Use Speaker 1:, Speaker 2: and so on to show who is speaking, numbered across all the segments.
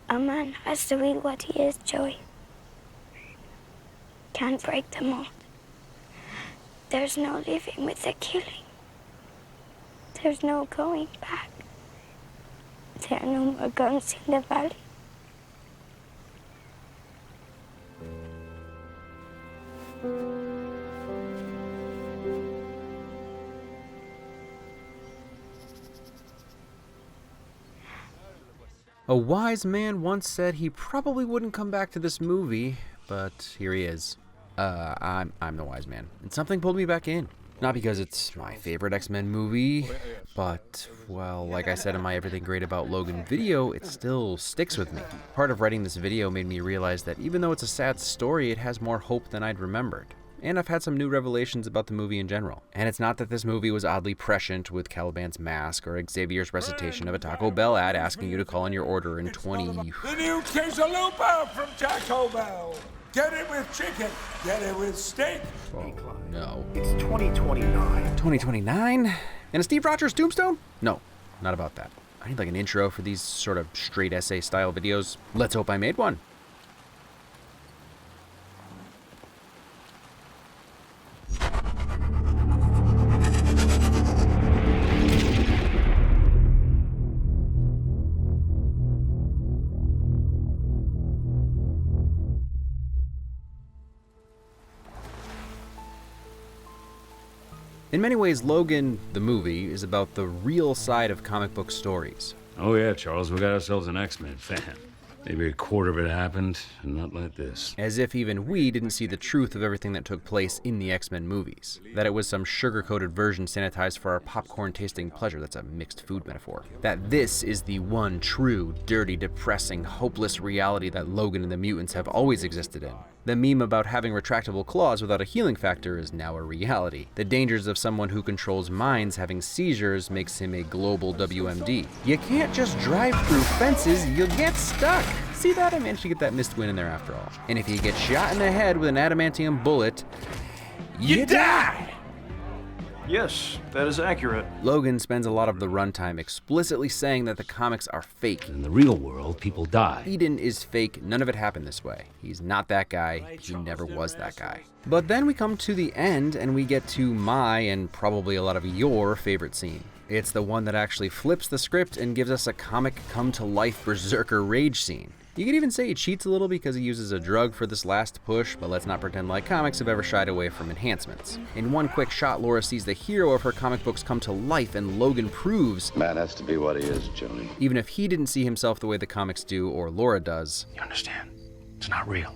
Speaker 1: A man has to be what he is, Joey. Can't break the mold. There's no living with the killing. There's no going back. There are no more guns in the valley.
Speaker 2: A wise man once said he probably wouldn't come back to this movie, but here he is. I'm the wise man. And something pulled me back in. Not because it's my favorite X-Men movie, but, well, like I said in my Everything Great About Logan video, it still sticks with me. Part of writing this video made me realize that even though it's a sad story, it has more hope than I'd remembered. And I've had some new revelations about the movie in general. And it's not that this movie was oddly prescient with Caliban's mask or Xavier's recitation of a Taco Bell ad asking you to call in your order in 20...
Speaker 3: The new quesalupa from Taco Bell. Get it with chicken. Get it with steak.
Speaker 2: Oh, no.
Speaker 4: It's 2029.
Speaker 2: 2029? And a Steve Rogers tombstone? No, not about that. I need like an intro for these sort of straight essay style videos. Let's hope I made one. In many ways, Logan, the movie, is about the real side of comic book stories.
Speaker 5: Oh yeah, Charles, we got ourselves an X-Men fan. Maybe a quarter of it happened, and not like this.
Speaker 2: As if even we didn't see the truth of everything that took place in the X-Men movies. That it was some sugar-coated version sanitized for our popcorn-tasting pleasure. That's a mixed food metaphor. That this is the one true, dirty, depressing, hopeless reality that Logan and the mutants have always existed in. The meme about having retractable claws without a healing factor is now a reality. The dangers of someone who controls minds having seizures makes him a global WMD. You can't just drive through fences, you'll get stuck. See that? I managed to get that missed win in there after all. And if you get shot in the head with an adamantium bullet, you die!
Speaker 4: Yes, that is accurate.
Speaker 2: Logan spends a lot of the runtime explicitly saying that the comics are fake.
Speaker 5: In the real world, people die.
Speaker 2: Eden is fake, none of it happened this way. He's not that guy, he never was that guy. But then we come to the end and we get to my, and probably a lot of your, favorite scene. It's the one that actually flips the script and gives us a comic come-to-life berserker rage scene. You could even say he cheats a little because he uses a drug for this last push, but let's not pretend like comics have ever shied away from enhancements. In one quick shot, Laura sees the hero of her comic books come to life, and Logan proves
Speaker 6: man has to be what he is, Joey.
Speaker 2: even if he didn't see himself the way the comics do, or Laura does.
Speaker 5: You understand? It's not real.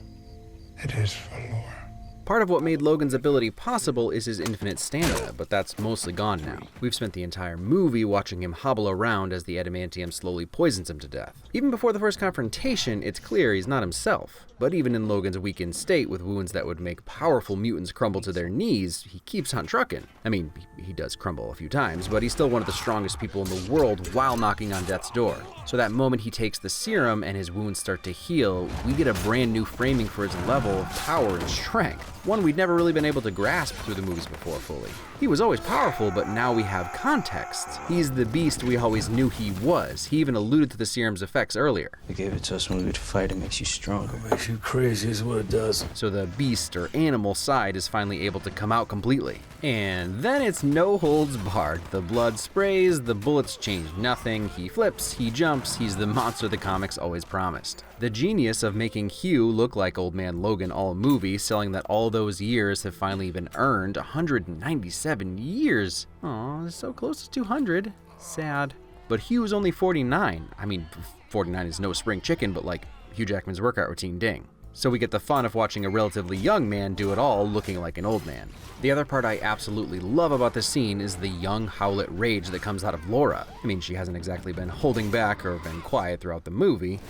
Speaker 3: It is for Laura.
Speaker 2: Part of what made Logan's ability possible is his infinite stamina, but that's mostly gone now. We've spent the entire movie watching him hobble around as the adamantium slowly poisons him to death. Even before the first confrontation, it's clear he's not himself. But even in Logan's weakened state, with wounds that would make powerful mutants crumble to their knees, he keeps on trucking. I mean, he does crumble a few times, but he's still one of the strongest people in the world while knocking on death's door. So that moment he takes the serum and his wounds start to heal, we get a brand new framing for his level of power and strength. One we'd never really been able to grasp through the movies before fully. He was always powerful, but now we have context. He's the beast we always knew he was. He even alluded to the serum's effects earlier.
Speaker 7: They gave it to us when we would fight. It makes you stronger.
Speaker 3: Makes you crazy is what it does.
Speaker 2: So the beast or animal side is finally able to come out completely. And then it's no holds barred. The blood sprays, the bullets change nothing, he flips, he jumps, he's the monster the comics always promised. The genius of making Hugh look like Old Man Logan all movie, selling that all those years have finally been earned, 197 years. Aw, so close to 200. Sad. But Hugh is only 49. I mean, 49 is no spring chicken, but like Hugh Jackman's workout routine ding. So we get the fun of watching a relatively young man do it all looking like an old man. The other part I absolutely love about this scene is the young Howlett rage that comes out of Laura. I mean, she hasn't exactly been holding back or been quiet throughout the movie,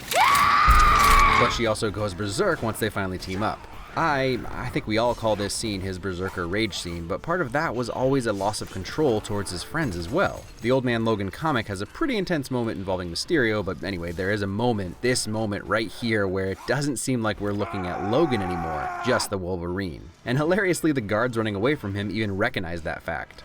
Speaker 2: but she also goes berserk once they finally team up. I think we all call this scene his berserker rage scene, but part of that was always a loss of control towards his friends as well. The Old Man Logan comic has a pretty intense moment involving Mysterio, but anyway, there is a moment, this moment right here, where it doesn't seem like we're looking at Logan anymore, just the Wolverine. And hilariously, the guards running away from him even recognize that fact.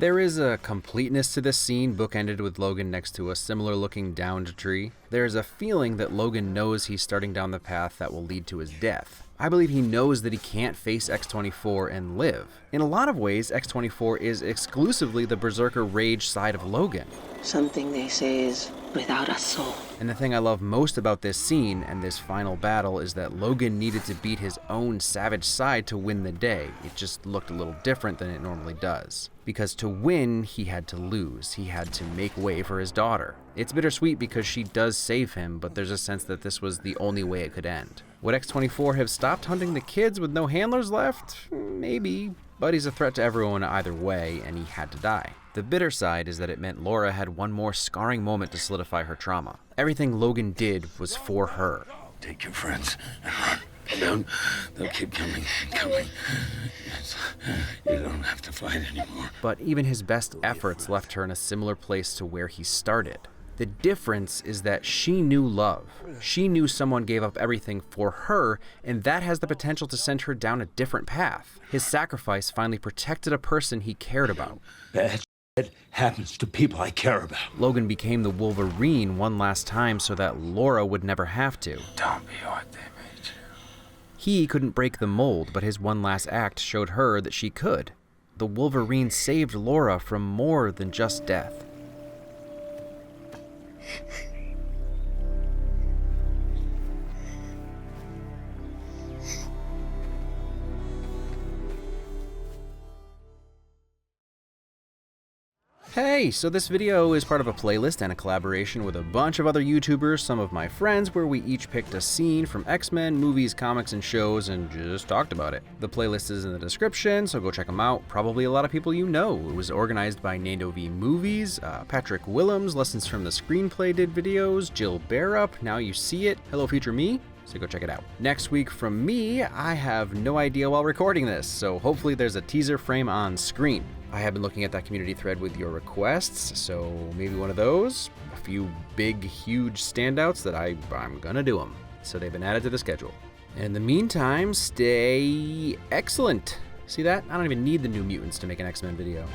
Speaker 2: There is a completeness to this scene, bookended with Logan next to a similar looking downed tree. There is a feeling that Logan knows he's starting down the path that will lead to his death. I believe he knows that he can't face X-24 and live. In a lot of ways, X-24 is exclusively the berserker rage side of Logan.
Speaker 8: Something they say is without a soul.
Speaker 2: And the thing I love most about this scene and this final battle is that Logan needed to beat his own savage side to win the day. It just looked a little different than it normally does. Because to win, he had to lose. He had to make way for his daughter. It's bittersweet because she does save him, but there's a sense that this was the only way it could end. Would X-24 have stopped hunting the kids with no handlers left? Maybe, but he's a threat to everyone either way, and he had to die. The bitter side is that it meant Laura had one more scarring moment to solidify her trauma. Everything Logan did was for her.
Speaker 5: Take your friends and run. They'll keep coming and coming. Yes. You don't have to fight anymore.
Speaker 2: But even his best efforts left her in a similar place to where he started. The difference is that she knew love. She knew someone gave up everything for her, and that has the potential to send her down a different path. His sacrifice finally protected a person he cared about.
Speaker 9: Bad shit happens to people I care about.
Speaker 2: Logan became the Wolverine one last time so that Laura would never have to.
Speaker 9: Don't be what they made you.
Speaker 2: He couldn't break the mold, but his one last act showed her that she could. The Wolverine saved Laura from more than just death. Hey, so this video is part of a playlist and a collaboration with a bunch of other YouTubers, some of my friends, where we each picked a scene from X-Men, movies, comics, and shows and just talked about it. The playlist is in the description, so go check them out. Probably a lot of people you know. It was organized by Nando V Movies, Patrick Willems, Lessons from the Screenplay did videos, Jill Barup, Now You See It, Hello Future Me, so go check it out. Next week from me, I have no idea while recording this, so hopefully there's a teaser frame on screen. I have been looking at that community thread with your requests, so maybe one of those, a few big, huge standouts that I'm gonna do them. So they've been added to the schedule. In the meantime, stay excellent. See that? I don't even need the New Mutants to make an X-Men video.